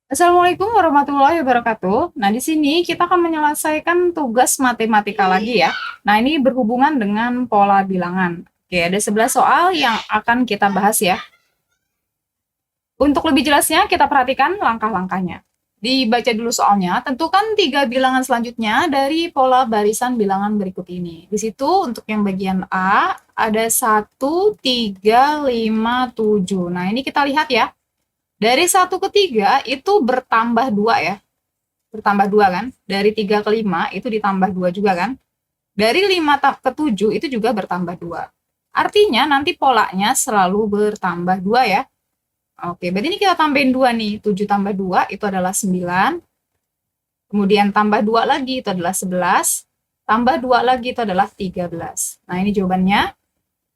Assalamualaikum warahmatullahi wabarakatuh. Nah, di sini kita akan menyelesaikan tugas matematika lagi ya. Nah, ini berhubungan dengan pola bilangan. Oke, ada 11 soal yang akan kita bahas ya. Untuk lebih jelasnya, kita perhatikan langkah-langkahnya. Dibaca dulu soalnya, tentukan 3 bilangan selanjutnya dari pola barisan bilangan berikut ini. Di situ untuk yang bagian A, ada 1, 3, 5, 7. Nah, ini kita lihat ya. Dari 1 ke 3 itu bertambah 2 ya. Bertambah 2 kan. Dari 3 ke 5 itu ditambah 2 juga kan. Dari 5 ke 7 itu juga bertambah 2. Artinya nanti polanya selalu bertambah 2 ya. Oke, berarti ini kita tambahin 2 nih. 7 tambah 2 itu adalah 9. Kemudian tambah 2 lagi itu adalah 11. Tambah 2 lagi itu adalah 13. Nah, ini jawabannya.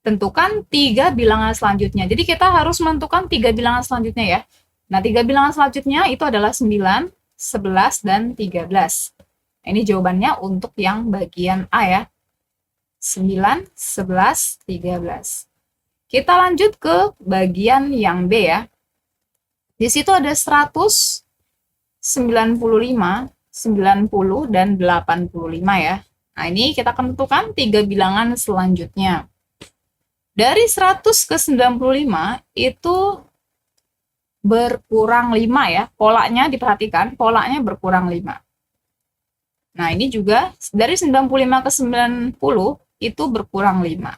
Tentukan 3 bilangan selanjutnya. Jadi kita harus menentukan 3 bilangan selanjutnya ya. Nah, 3 bilangan selanjutnya itu adalah 9, 11, dan 13. Nah, ini jawabannya untuk yang bagian A ya. 9, 11, 13. Kita lanjut ke bagian yang B ya. Di situ ada 100, 95, 90, dan 85 ya. Nah, ini kita akan tentukan 3 bilangan selanjutnya. Dari 100 ke 95 itu berkurang 5 ya. Polanya diperhatikan, polanya berkurang 5. Nah, ini juga dari 95 ke 90 itu berkurang 5.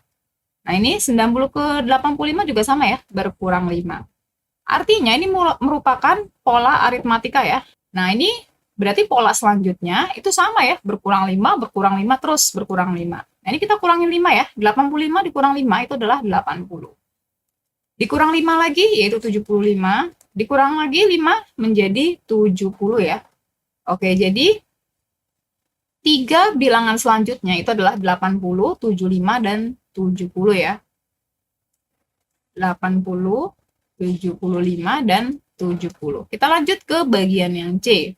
Nah, ini 90 ke 85 juga sama ya, berkurang 5. Artinya ini merupakan pola aritmatika ya. Nah, ini berarti pola selanjutnya itu sama ya, berkurang 5, berkurang 5, terus berkurang 5. Nah, ini kita kurangin 5 ya. 85 dikurang 5 itu adalah 80. Dikurang 5 lagi yaitu 75. Dikurang lagi 5 menjadi 70 ya. Oke, jadi 3 bilangan selanjutnya itu adalah 80, 75, dan 70 ya. 80, 75, dan 70. Kita lanjut ke bagian yang C.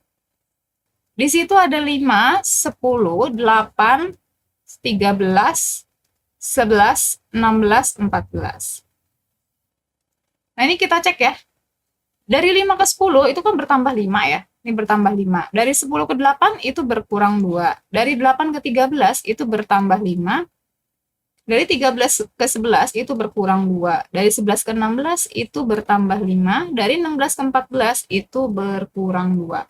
Di situ ada 5, 10, 8, 13, 11, 16, 14. Nah, ini kita cek ya. Dari 5 ke 10 itu kan bertambah 5 ya. Ini bertambah 5. Dari 10 ke 8 itu berkurang 2. Dari 8 ke 13 itu bertambah 5. Dari 13 ke 11 itu berkurang 2. Dari 11 ke 16 itu bertambah 5. Dari 16 ke 14 itu berkurang 2.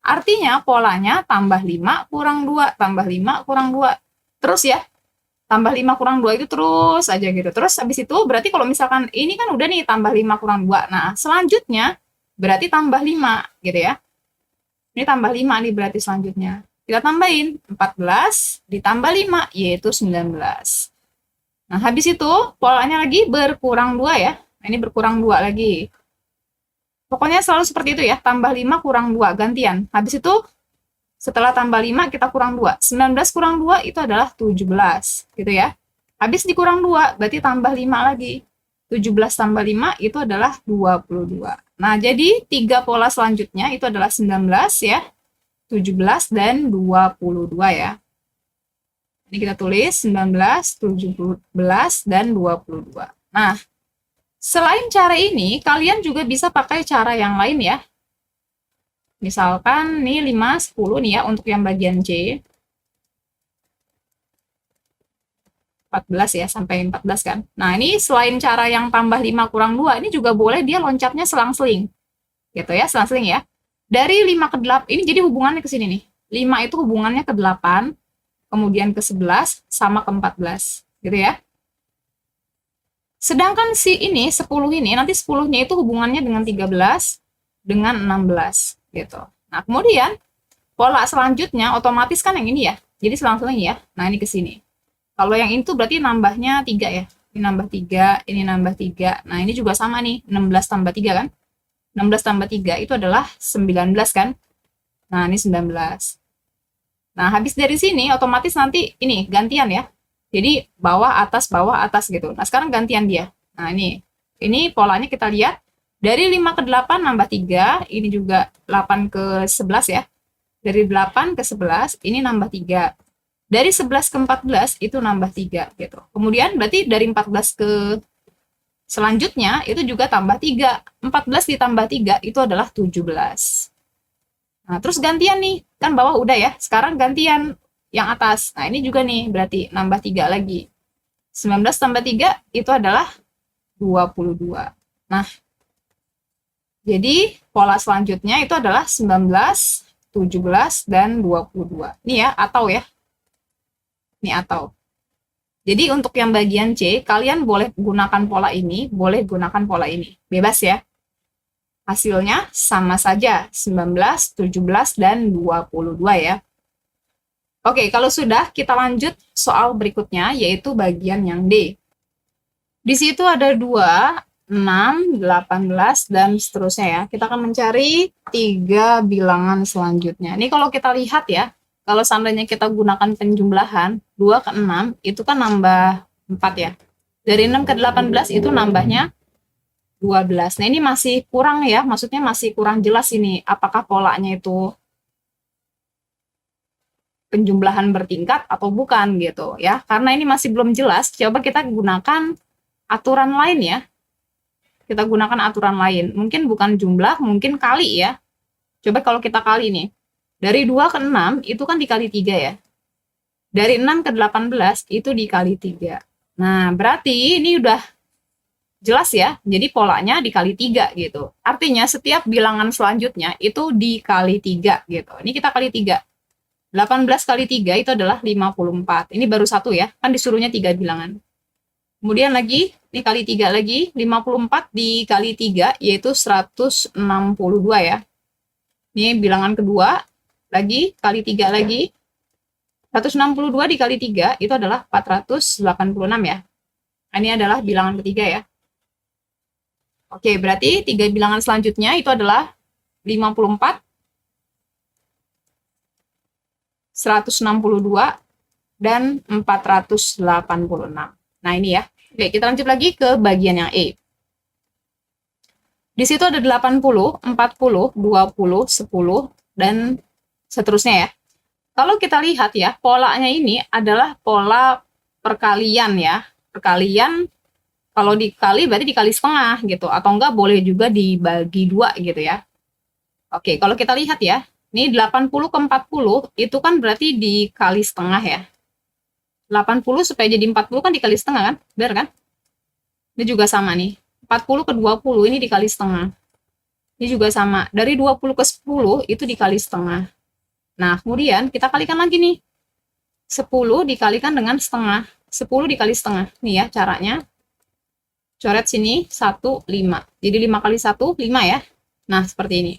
Artinya polanya tambah 5 kurang 2, tambah 5 kurang 2. Terus ya, tambah 5 kurang 2 itu terus aja gitu. Terus habis itu berarti kalau misalkan ini kan udah nih tambah 5 kurang 2. Nah, selanjutnya berarti tambah 5 gitu ya. Ini tambah 5 nih berarti selanjutnya. Kita tambahin 14 ditambah 5 yaitu 19. Nah, habis itu polanya lagi berkurang 2 ya. Nah, ini berkurang 2 lagi. Pokoknya selalu seperti itu ya, tambah 5 kurang 2 gantian. Habis itu setelah tambah 5 kita kurang 2. 19 kurang 2 itu adalah 17 gitu ya. Habis dikurang 2 berarti tambah 5 lagi. 17 tambah 5 itu adalah 22. Nah, jadi 3 pola selanjutnya itu adalah 19 ya, 17, dan 22 ya. Ini kita tulis 19, 17, dan 22. Nah, selain cara ini, kalian juga bisa pakai cara yang lain ya. Misalkan nih 5, 10 nih ya untuk yang bagian C. 14 ya, sampai 14 kan. Nah, ini selain cara yang tambah 5 kurang 2, ini juga boleh dia loncatnya selang-seling. Gitu ya, selang-seling ya. Dari 5 ke 8, ini jadi hubungannya ke sini nih. 5 itu hubungannya ke 8, kemudian ke 11, sama ke 14. Gitu ya. Sedangkan si ini, 10 ini, nanti 10-nya itu hubungannya dengan 13, dengan 16. Gitu. Nah, kemudian pola selanjutnya otomatis kan yang ini ya. Jadi selang-seling ya. Nah, ini ke sini. Kalau yang ini tuh berarti nambahnya 3 ya. Ini nambah 3, ini nambah 3. Nah, ini juga sama nih, 16 tambah 3 kan. 16 tambah 3 itu adalah 19 kan. Nah, ini 19. Nah, habis dari sini otomatis nanti ini gantian ya. Jadi bawah atas gitu. Nah, sekarang gantian dia. Nah, ini polanya kita lihat. Dari 5 ke 8 nambah 3, ini juga 8 ke 11 ya. Dari 8 ke 11, ini nambah 3. Dari 11 ke 14 itu nambah 3 gitu. Kemudian berarti dari 14 ke selanjutnya itu juga tambah 3. 14 ditambah 3 itu adalah 17. Nah, terus gantian nih, kan bawah udah ya, sekarang gantian yang atas. Nah, ini juga nih, berarti nambah 3 lagi. 19 tambah 3 itu adalah 22. Nah, jadi pola selanjutnya itu adalah 19, 17, dan 22. Ini ya, atau ya. Ini atau. Jadi untuk yang bagian C, kalian boleh gunakan pola ini, boleh gunakan pola ini. Bebas ya. Hasilnya sama saja, 19, 17, dan 22 ya. Oke, kalau sudah, kita lanjut soal berikutnya, yaitu bagian yang D. Di situ ada 2, 6, 18, dan seterusnya ya. Kita akan mencari 3 bilangan selanjutnya. Ini kalau kita lihat ya, kalau seandainya kita gunakan penjumlahan, 2 ke 6, itu kan nambah 4 ya. Dari 6 ke 18 itu nambahnya 12. Nah, ini masih kurang ya, maksudnya masih kurang jelas ini. Apakah polanya itu penjumlahan bertingkat atau bukan gitu ya. Karena ini masih belum jelas, coba kita gunakan aturan lain ya. Kita gunakan aturan lain. Mungkin bukan jumlah, mungkin kali ya. Coba kalau kita kali nih. Dari 2 ke 6 itu kan dikali 3 ya. Dari 6 ke 18 itu dikali 3. Nah, berarti ini udah jelas ya, jadi polanya dikali 3 gitu. Artinya setiap bilangan selanjutnya itu dikali 3 gitu. Ini kita kali 3. 18 kali 3 itu adalah 54. Ini baru satu ya, kan disuruhnya 3 bilangan. Kemudian lagi, ini kali 3 lagi, 54 dikali 3 yaitu 162 ya. Ini bilangan kedua, lagi kali 3 lagi. 162 dikali 3 itu adalah 486 ya. Ini adalah bilangan ketiga ya. Oke, berarti 3 bilangan selanjutnya itu adalah 54, 162, dan 486. Nah, ini ya. Oke, kita lanjut lagi ke bagian yang E. Di situ ada 80, 40, 20, 10, dan seterusnya ya. Kalau kita lihat ya, polanya ini adalah pola perkalian ya. Perkalian, kalau dikali berarti dikali setengah gitu, atau enggak boleh juga dibagi 2 gitu ya. Oke, kalau kita lihat ya, ini 80 ke 40 itu kan berarti dikali setengah ya. 80 supaya jadi 40 kan dikali setengah kan? Benar kan? Ini juga sama nih. 40 ke 20 ini dikali setengah. Ini juga sama. Dari 20 ke 10 itu dikali setengah. Nah, kemudian kita kalikan lagi nih. 10 dikalikan dengan setengah. 10 dikali setengah. Nih ya caranya. Coret sini 1, 5. Jadi 5 kali 1, 5 ya. Nah, seperti ini.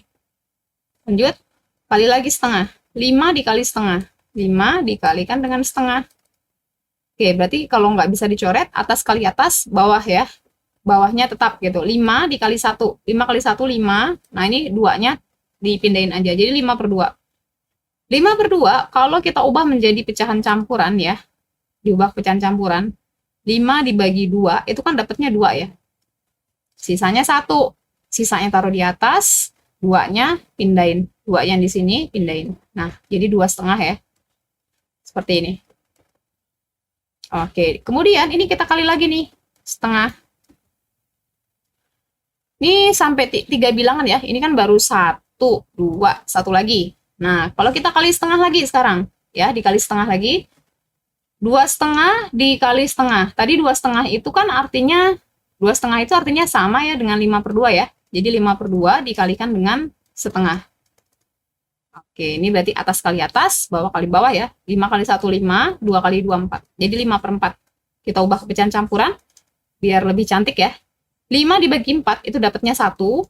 Lanjut. Kali lagi setengah. 5 dikali setengah. 5 dikalikan dengan setengah. Oke, berarti kalau nggak bisa dicoret, atas kali atas, bawah ya. Bawahnya tetap gitu. 5 dikali 1. 5 kali 1, 5. Nah, ini 2-nya dipindahin aja. Jadi 5 per 2. 5 per 2, kalau kita ubah menjadi pecahan campuran ya. Diubah pecahan campuran. 5 dibagi 2, itu kan dapatnya 2 ya. Sisanya 1. Sisanya taruh di atas. 2-nya pindahin. 2 yang di sini pindahin. Nah, jadi 2,5 ya. Seperti ini. Oke, kemudian ini kita kali lagi nih, setengah. Ini sampai 3 bilangan ya, ini kan baru 1, 2, 1 lagi. Nah, kalau kita kali setengah lagi sekarang, ya dikali setengah lagi, 2,5 dikali setengah. Tadi 2,5 itu kan artinya, 2,5 itu artinya sama ya dengan 5 per 2 ya. Jadi 5 per 2 dikalikan dengan setengah. Oke, ini berarti atas kali atas, bawah kali bawah ya. 5 kali 1, 5, 2 kali 2, 4. Jadi 5 per 4. Kita ubah ke pecahan campuran, biar lebih cantik ya. 5 dibagi 4, itu dapatnya 1.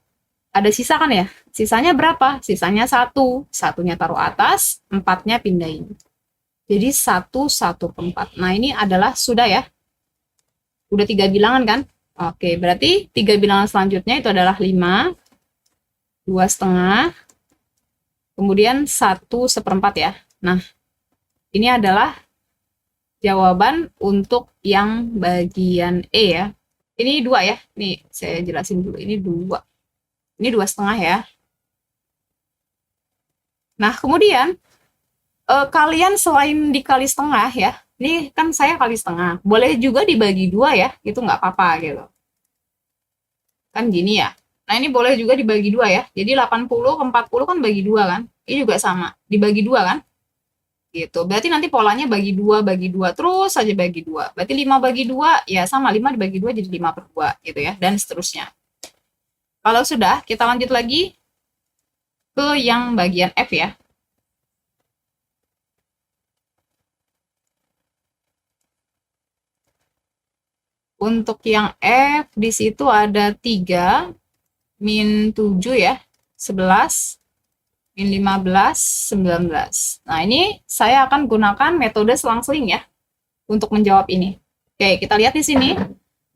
Ada sisa kan ya? Sisanya berapa? Sisanya 1. 1-nya taruh atas, 4-nya pindahin. Jadi 1, 1 per 4. Nah, ini adalah sudah ya. Udah 3 bilangan kan? Oke, berarti 3 bilangan selanjutnya itu adalah 5, 2,5, kemudian 1 seperempat ya. Nah, ini adalah jawaban untuk yang bagian E ya. Ini 2 ya. Nih, saya jelasin dulu. Ini 2. Ini 2,5 ya. Nah, kemudian kalian selain dikali setengah ya, ini kan saya kali setengah. Boleh juga dibagi 2 ya, itu nggak apa-apa gitu. Kan gini ya. Nah, ini boleh juga dibagi dua ya. Jadi 80 ke 40 kan bagi dua kan. Ini juga sama, dibagi dua kan. Gitu. Berarti nanti polanya bagi dua, terus saja bagi dua. Berarti 5 bagi dua, ya sama, 5 dibagi dua jadi 5 per 2 gitu ya, dan seterusnya. Kalau sudah, kita lanjut lagi ke yang bagian F ya. Untuk yang F, di situ ada 3, min 7 ya, 11, min 15, 19. Nah, ini saya akan gunakan metode selang-seling ya, untuk menjawab ini. Oke, kita lihat di sini.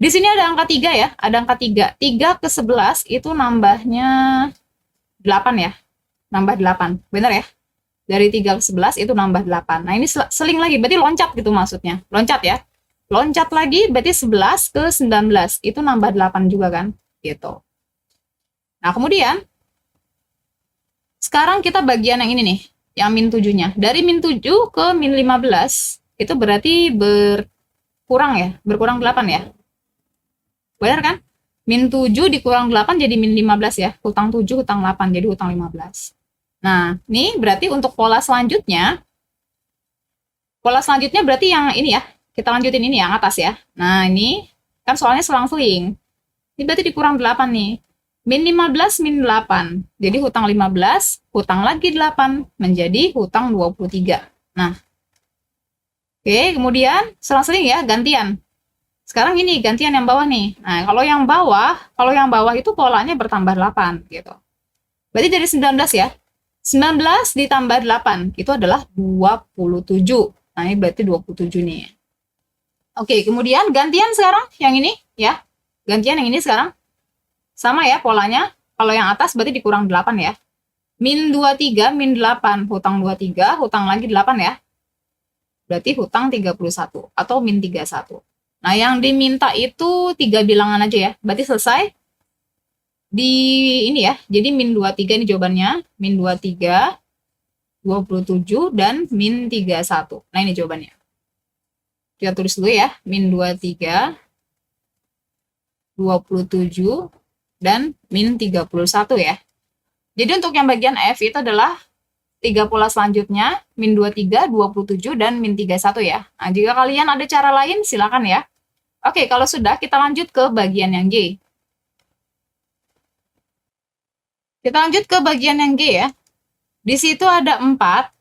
Di sini ada angka 3 ya, ada angka 3. 3 ke 11 itu nambahnya 8 ya, nambah 8, bener ya? Dari 3 ke 11 itu nambah 8. Nah, ini seling lagi, berarti loncat gitu maksudnya. Loncat ya. Loncat lagi berarti 11 ke 19, itu nambah 8 juga kan? Gitu. Nah, kemudian sekarang kita bagian yang ini nih, yang min 7-nya. Dari min 7 ke min 15, itu berarti berkurang ya, berkurang 8 ya. Benar kan? Min 7 dikurang 8 jadi min 15 ya. Hutang 7, hutang 8, jadi hutang 15. Nah, ini berarti untuk pola selanjutnya berarti yang ini ya. Kita lanjutin ini yang atas ya. Nah, ini kan soalnya selang-seling. Ini berarti dikurang 8 nih. Min 15 min 8. Jadi hutang 15, hutang lagi 8 menjadi hutang 23. Nah. Oke, kemudian selang-seling ya, gantian. Sekarang ini gantian yang bawah nih. Nah, kalau yang bawah itu polanya bertambah 8 gitu. Berarti dari 19 ya. 19 ditambah 8 itu adalah 27. Nah, ini berarti 27 nih. Oke, kemudian gantian sekarang yang ini ya. Gantian yang ini sekarang. Sama ya polanya. Kalau yang atas berarti dikurang 8 ya. Min 23, min 8. Hutang 23, hutang lagi 8 ya. Berarti hutang 31 atau min 31. Nah, yang diminta itu 3 bilangan aja ya. Berarti selesai. Di ini ya. Jadi min 23 ini jawabannya. Min 23, 27, dan min 31. Nah, ini jawabannya. Kita tulis dulu ya, min 23, 27, dan min 31 ya. Jadi untuk yang bagian F itu adalah 3 pola selanjutnya, min 23, 27, dan min 31 ya. Nah, jika kalian ada cara lain, silakan ya. Oke, kalau sudah, kita lanjut ke bagian yang G. Kita lanjut ke bagian yang G ya. Di situ ada 4,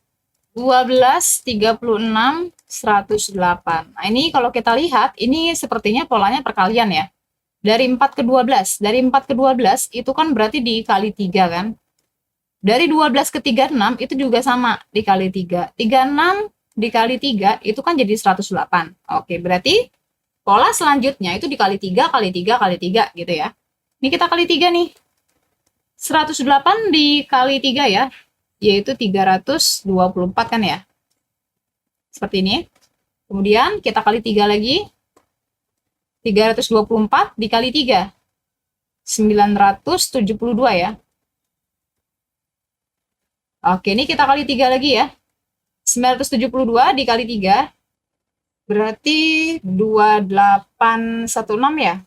12, 36, 108. Nah, ini kalau kita lihat, ini sepertinya polanya perkalian ya. Dari 4 ke 12. Dari 4 ke 12, itu kan berarti dikali 3 kan. Dari 12 ke 36, itu juga sama, dikali 3. 36 dikali 3, itu kan jadi 108. Oke, berarti pola selanjutnya itu dikali 3, kali 3, kali 3 gitu ya. Ini kita kali 3 nih. 108 dikali 3 ya, yaitu 324 kan ya. Seperti ini. Kemudian kita kali 3 lagi. 324 dikali 3. 972 ya. Oke, ini kita kali 3 lagi ya. 972 dikali 3. Berarti 2816 ya.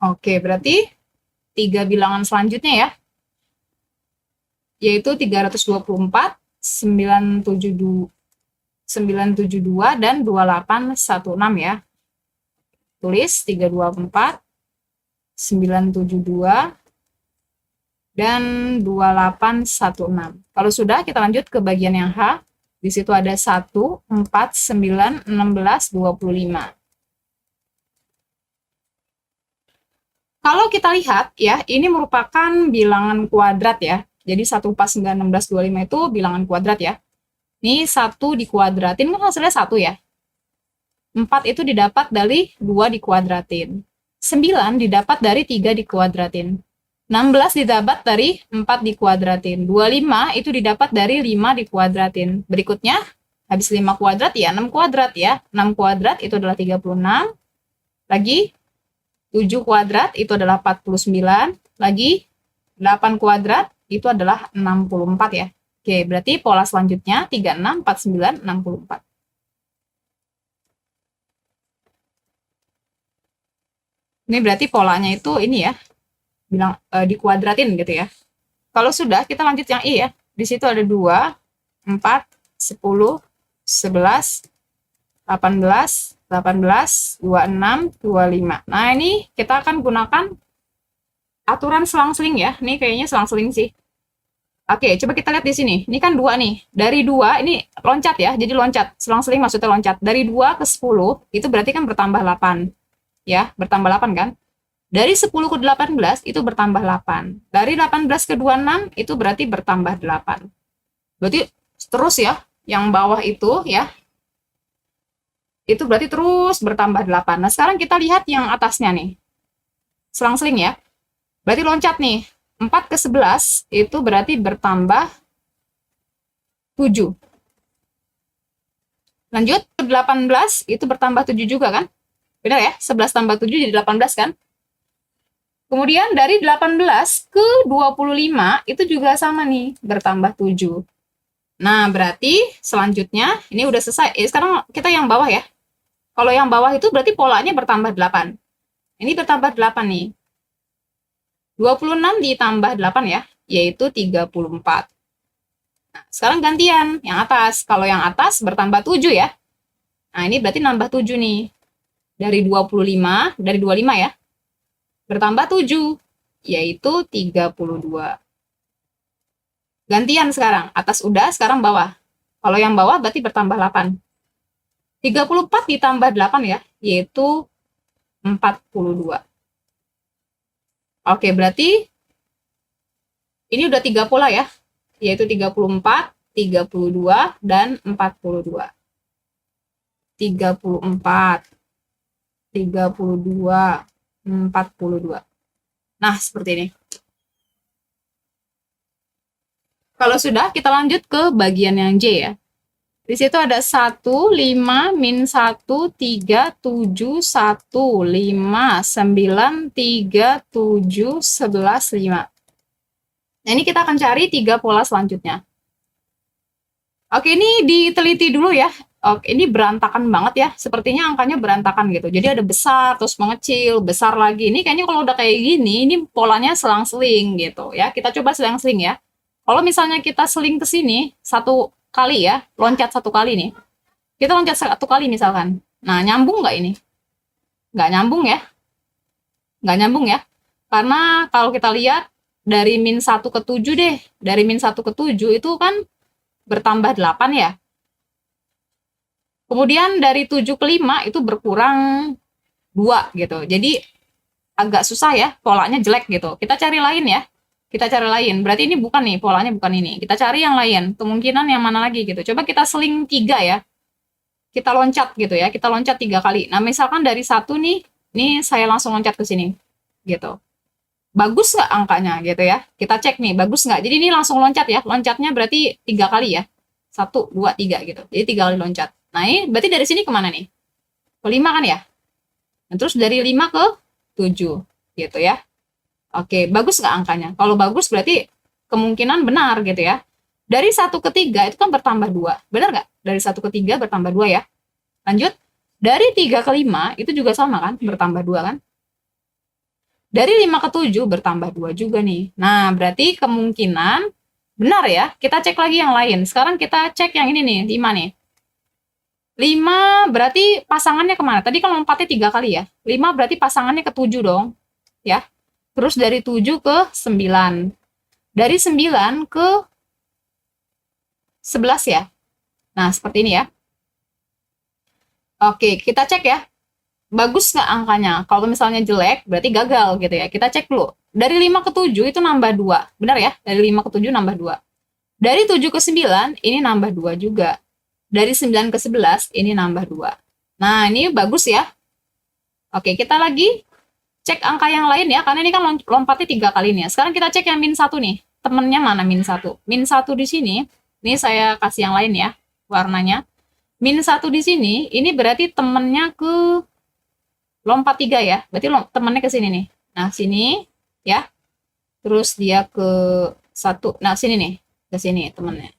Oke, berarti 3 bilangan selanjutnya ya. Yaitu 324, 972, 972 dan 2816 ya. Tulis 324, 972 dan 2816. Kalau sudah, kita lanjut ke bagian yang H. Di situ ada 1, 4, 9, 16, 25. Kalau kita lihat ya, ini merupakan bilangan kuadrat ya. Jadi 1, 4, 9, 16, 25 itu bilangan kuadrat ya. Ini 1 dikuadratin kan hasilnya 1 ya. 4 itu didapat dari 2 dikuadratin. 9 didapat dari 3 dikuadratin. 16 didapat dari 4 dikuadratin. 25 itu didapat dari 5 dikuadratin. Berikutnya, habis 5 kuadrat ya 6 kuadrat ya. 6 kuadrat itu adalah 36. Lagi 7 kuadrat itu adalah 49. Lagi 8 kuadrat itu adalah 64 ya. Oke, berarti pola selanjutnya 36, 49, 64. Ini berarti polanya itu ini ya. dikuadratin gitu ya. Kalau sudah, kita lanjut yang I ya. Di situ ada 2, 4, 10, 11, 18, 18, 26, 25. Nah, ini kita akan gunakan aturan selang-seling ya. Ini kayaknya selang-seling sih. Oke, coba kita lihat di sini. Ini kan 2 nih. Dari 2, ini loncat ya. Jadi loncat. Selang-seling maksudnya loncat. Dari 2 ke 10, itu berarti kan bertambah 8. Ya, bertambah 8 kan? Dari 10 ke 18, itu bertambah 8. Dari 18 ke 26, itu berarti bertambah 8. Berarti terus ya. Yang bawah itu ya, itu berarti terus bertambah 8. Nah, sekarang kita lihat yang atasnya nih. Selang-seling ya. Berarti loncat nih. 4 ke 11 itu berarti bertambah 7. Lanjut, ke 18 itu bertambah 7 juga kan? Benar ya? 11 tambah 7 jadi 18 kan? Kemudian dari 18 ke 25 itu juga sama nih, bertambah 7. Nah, berarti selanjutnya ini udah selesai. Sekarang kita yang bawah ya. Kalau yang bawah itu berarti polanya bertambah 8. Ini bertambah 8 nih. 26 ditambah 8 ya, yaitu 34. Nah, sekarang gantian, yang atas. Kalau yang atas bertambah 7 ya. Nah, ini berarti nambah 7 nih. Dari 25 ya, bertambah 7, yaitu 32. Gantian sekarang, atas udah, sekarang bawah. Kalau yang bawah berarti bertambah 8. 34 ditambah 8 ya, yaitu 42. Oke, berarti ini udah 3 pola ya, yaitu 34, 32, dan 42. 34, 32, 42. Nah, seperti ini. Kalau sudah, kita lanjut ke bagian yang J ya. Di situ ada 1, 5, min 1, 3, 7, 1, 5, 9, 3, 7, 11, 5. Nah, ini kita akan cari 3 pola selanjutnya. Oke, ini diteliti dulu ya. Oke, ini berantakan banget ya. Sepertinya angkanya berantakan gitu. Jadi ada besar, terus mengecil, besar lagi. Ini kayaknya kalau udah kayak gini, ini polanya selang-seling gitu ya. Kita coba selang-seling ya. Kalau misalnya kita seling ke sini, 1 kali ya, loncat 1 kali nih. Kita loncat 1 kali misalkan. Nah, nyambung nggak ini? Nggak nyambung ya. Nggak nyambung ya. Karena kalau kita lihat, dari min 1 ke 7 deh. Dari min 1 ke 7 itu kan bertambah 8 ya. Kemudian dari 7 ke 5 itu berkurang 2 gitu. Jadi agak susah ya, polanya jelek gitu. Kita cari lain ya. Kita cari lain. Berarti ini bukan nih, polanya bukan ini. Kita cari yang lain. Kemungkinan yang mana lagi gitu. Coba kita seling 3 ya. Kita loncat gitu ya. Kita loncat 3 kali. Nah, misalkan dari 1 nih, ini saya langsung loncat ke sini. Gitu. Bagus nggak angkanya gitu ya. Kita cek nih, bagus nggak. Jadi ini langsung loncat ya. Loncatnya berarti 3 kali ya. 1, 2, 3 gitu. Jadi 3 kali loncat. Nah, ini berarti dari sini kemana nih? Ke 5 kan ya? Nah, terus dari 5 ke 7 gitu ya. Oke, bagus nggak angkanya? Kalau bagus berarti kemungkinan benar gitu ya. Dari 1 ke 3 itu kan bertambah 2. Benar nggak? Dari 1 ke 3 bertambah 2 ya. Lanjut. Dari 3 ke 5 itu juga sama kan? Bertambah 2 kan? Dari 5 ke 7 bertambah 2 juga nih. Nah, berarti kemungkinan benar ya. Kita cek lagi yang lain. Sekarang kita cek yang ini nih, 5 nih. 5 berarti pasangannya kemana? Tadi kan lompatnya 3 kali ya. 5 berarti pasangannya ke 7 dong. Ya. Terus dari 7 ke 9. Dari 9 ke 11 ya. Nah, seperti ini ya. Oke, kita cek ya. Bagus nggak angkanya? Kalau misalnya jelek, berarti gagal gitu ya. Kita cek dulu. Dari 5 ke 7 itu nambah 2. Benar ya? Dari 5 ke 7 nambah 2. Dari 7 ke 9, ini nambah 2 juga. Dari 9 ke 11, ini nambah 2. Nah, ini bagus ya. Oke, kita lagi cek angka yang lain ya, karena ini kan lompatnya 3 kali nih. Sekarang kita cek yang min 1 nih. Temennya mana min 1? Min 1 di sini, ini saya kasih yang lain ya, warnanya. Min 1 di sini, ini berarti temennya ke lompat 3 ya. Berarti temennya ke sini nih. Nah, sini ya. Terus dia ke 1. Nah, sini nih. Ke sini temennya.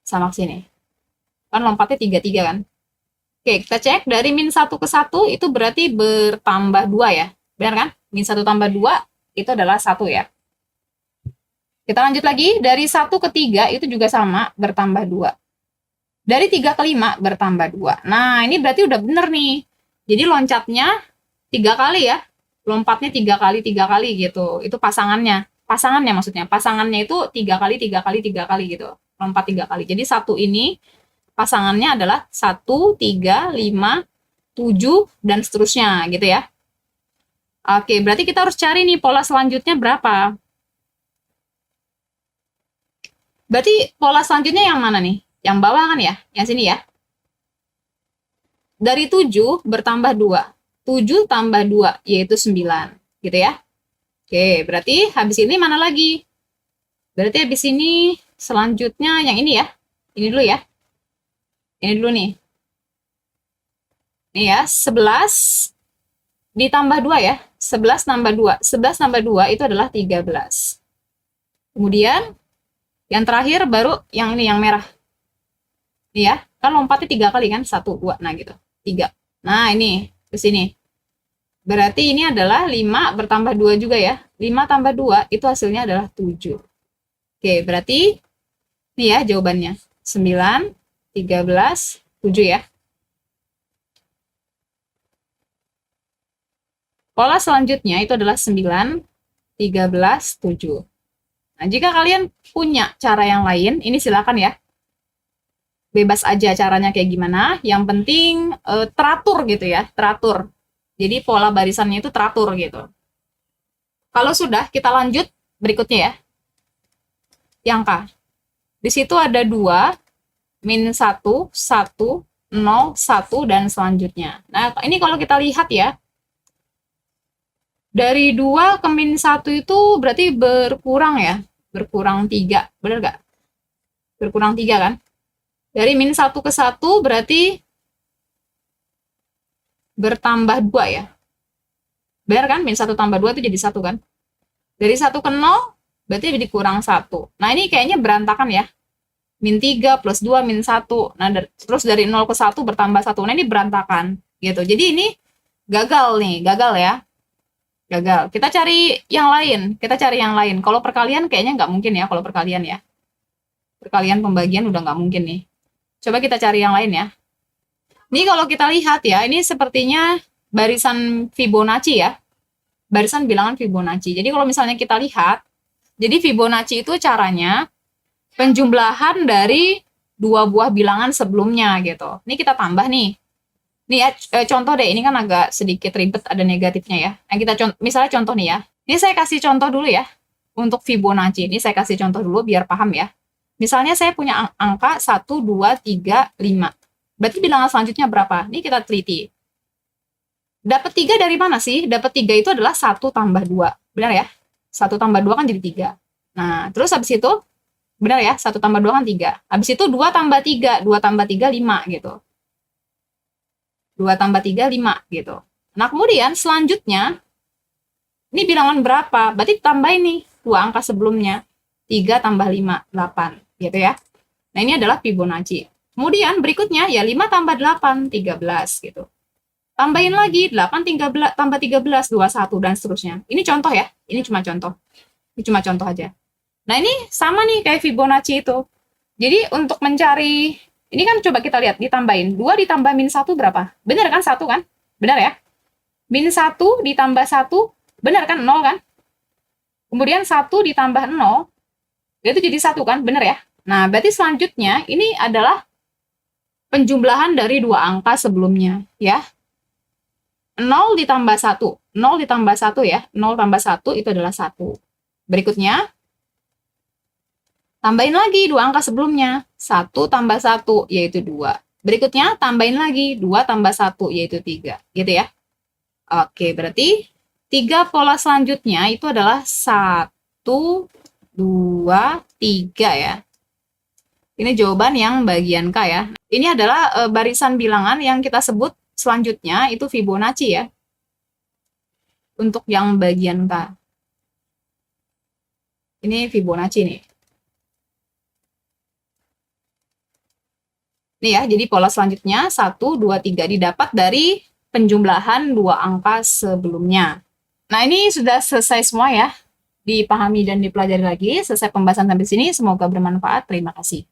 Sama sini. Kan lompatnya 3 kan. Oke, kita cek dari min 1 ke 1 itu berarti bertambah 2 ya. Benar kan? Min 1 tambah 2 itu adalah 1 ya. Kita lanjut lagi, dari 1 ke 3 itu juga sama, bertambah 2. Dari 3 ke 5 bertambah 2. Nah, ini berarti udah bener nih. Jadi loncatnya 3 kali ya. Lompatnya 3 kali gitu. Itu pasangannya. Pasangannya maksudnya. Pasangannya itu 3 kali, 3 kali, 3 kali gitu. Lompat 3 kali. Jadi satu ini pasangannya adalah 1, 3, 5, 7, dan seterusnya gitu ya. Oke, berarti kita harus cari nih pola selanjutnya berapa. Berarti pola selanjutnya yang mana nih? Yang bawah kan ya? Yang sini ya? Dari 7 bertambah 2. 7 tambah 2, yaitu 9. Gitu ya? Oke, berarti habis ini mana lagi? Berarti habis ini selanjutnya yang ini ya? Ini dulu ya? Ini dulu nih. Ini ya, 11 ditambah 2 ya. 11 tambah 2. 11 tambah 2 itu adalah 13. Kemudian yang terakhir baru yang ini, yang merah. Ini ya, kan lompatnya 3 kali kan? 1, 2, nah gitu. 3. Nah ini, ke sini. Berarti ini adalah 5 bertambah 2 juga ya. 5 tambah 2 itu hasilnya adalah 7. Oke, berarti ini ya jawabannya. 9, 13, 7 ya. Pola selanjutnya itu adalah 9, 13, 7. Nah, jika kalian punya cara yang lain, ini silakan ya. Bebas aja caranya kayak gimana. Yang penting teratur gitu ya, teratur. Jadi pola barisannya itu teratur gitu. Kalau sudah, kita lanjut berikutnya ya. Yang K. Di situ ada 2, min 1, 1, 0, 1, dan selanjutnya. Nah, ini kalau kita lihat ya, dari 2 ke min 1 itu berarti berkurang ya. Berkurang 3, bener nggak? Berkurang 3 kan? Dari min 1 ke 1 berarti bertambah 2 ya. Bener kan? Min 1 tambah 2 itu jadi 1 kan? Dari 1 ke 0 berarti jadi kurang 1. Nah, ini kayaknya berantakan ya. Min 3 plus 2 min 1. Nah, terus dari 0 ke 1 bertambah 1. Nah, ini berantakan gitu. Jadi ini gagal nih, gagal ya. Gagal. Kita cari yang lain. Kita cari yang lain. Kalau perkalian kayaknya nggak mungkin ya, kalau perkalian ya. Perkalian pembagian udah nggak mungkin nih. Coba kita cari yang lain ya. Ini kalau kita lihat ya, ini sepertinya barisan Fibonacci ya. Barisan bilangan Fibonacci. Jadi kalau misalnya kita lihat, jadi Fibonacci itu caranya penjumlahan dari dua buah bilangan sebelumnya gitu. Ini kita tambah nih. Nih ya, contoh deh, ini kan agak sedikit ribet, ada negatifnya ya. Nah, kita misalnya contoh nih ya. Ini saya kasih contoh dulu ya. Untuk Fibonacci, ini saya kasih contoh dulu biar paham ya. Misalnya saya punya angka 1, 2, 3, 5. Berarti bilangan selanjutnya berapa? Ini kita teliti. Dapat 3 dari mana sih? Dapat 3 itu adalah 1 tambah 2. Benar ya? 1 tambah 2 kan jadi 3. Nah, terus habis itu, benar ya? 1 tambah 2 kan 3. Habis itu 2 tambah 3. 2 tambah 3, 5 gitu. 2 tambah 3, 5 gitu. Nah, kemudian selanjutnya, ini bilangan berapa? Berarti tambah ini, 2 angka sebelumnya. 3 tambah 5, 8 gitu ya. Nah, ini adalah Fibonacci. Kemudian berikutnya ya 5 tambah 8, 13 gitu. Tambahin lagi 8 tambah 13, 21 dan seterusnya. Ini contoh ya. Ini cuma contoh. Ini cuma contoh aja. Nah, ini sama nih kayak Fibonacci itu. Jadi untuk mencari, ini kan coba kita lihat, ditambahin. 2 ditambah min 1 berapa? Benar kan? 1 kan? Benar ya? Min 1 ditambah 1, benar kan? 0 kan? Kemudian 1 ditambah 0, itu jadi 1 kan? Benar ya? Nah, berarti selanjutnya ini adalah penjumlahan dari dua angka sebelumnya. Ya. 0 ditambah 1. 0 ditambah 1 ya. 0 tambah 1 itu adalah 1. Berikutnya, tambahin lagi dua angka sebelumnya. 1 tambah 1, yaitu 2. Berikutnya, tambahin lagi 2 tambah 1, yaitu 3. Gitu ya. Oke, berarti 3 pola selanjutnya itu adalah 1, 2, 3 ya. Ini jawaban yang bagian K ya. Ini adalah barisan bilangan yang kita sebut selanjutnya itu Fibonacci ya. Untuk yang bagian K. Ini Fibonacci nih. Nih ya, jadi pola selanjutnya 1, 2, 3 didapat dari penjumlahan dua angka sebelumnya. Nah, ini sudah selesai semua ya. Dipahami dan dipelajari lagi. Selesai pembahasan sampai sini. Semoga bermanfaat. Terima kasih.